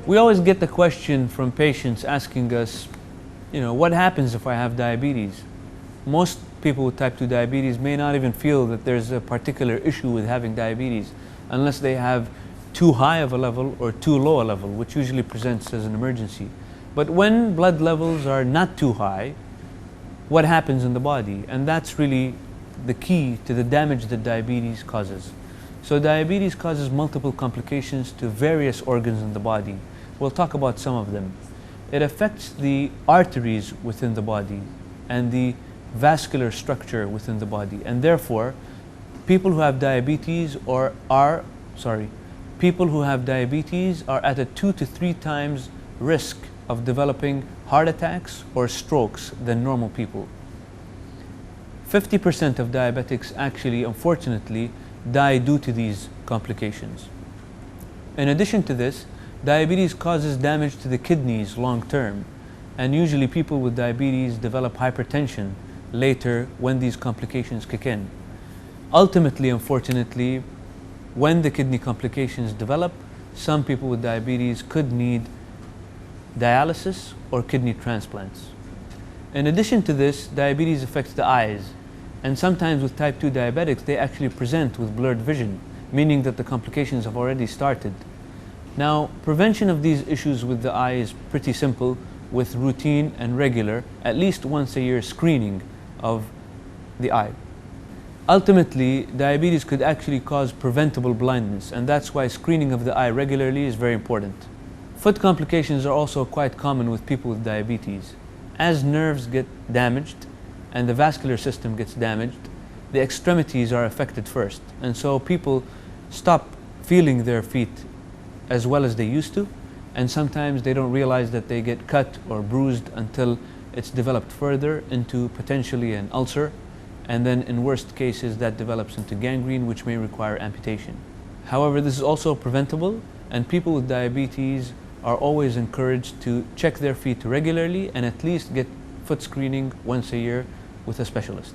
We always get the question from patients asking us, what happens if I have diabetes? Most people with type 2 diabetes may not even feel that there's a particular issue with having diabetes unless they have too high of a level or too low a level, which usually presents as an emergency. But when blood levels are not too high, what happens in the body? And that's really the key to the damage that diabetes causes. So diabetes causes multiple complications to various organs in the body. We'll talk about some of them. It affects the arteries within the body and the vascular structure within the body, and therefore people who have diabetes are at a 2 to 3 times risk of developing heart attacks or strokes than normal people. 50% of diabetics actually, unfortunately, die due to these complications. In addition to this, diabetes causes damage to the kidneys long term, and usually people with diabetes develop hypertension later when these complications kick in. Ultimately, unfortunately, when the kidney complications develop, some people with diabetes could need dialysis or kidney transplants. In addition to this, diabetes affects the eyes, and sometimes with type 2 diabetics, they actually present with blurred vision, meaning that the complications have already started. Now, prevention of these issues with the eye is pretty simple with routine and regular, at least once a year, screening of the eye. Ultimately, diabetes could actually cause preventable blindness, and that's why screening of the eye regularly is very important. Foot complications are also quite common with people with diabetes. As nerves get damaged and the vascular system gets damaged, the extremities are affected first, and so people stop feeling their feet as well as they used to, and sometimes they don't realize that they get cut or bruised until it's developed further into potentially an ulcer, and then in worst cases that develops into gangrene, which may require amputation. However, this is also preventable, and people with diabetes are always encouraged to check their feet regularly and at least get foot screening once a year with a specialist.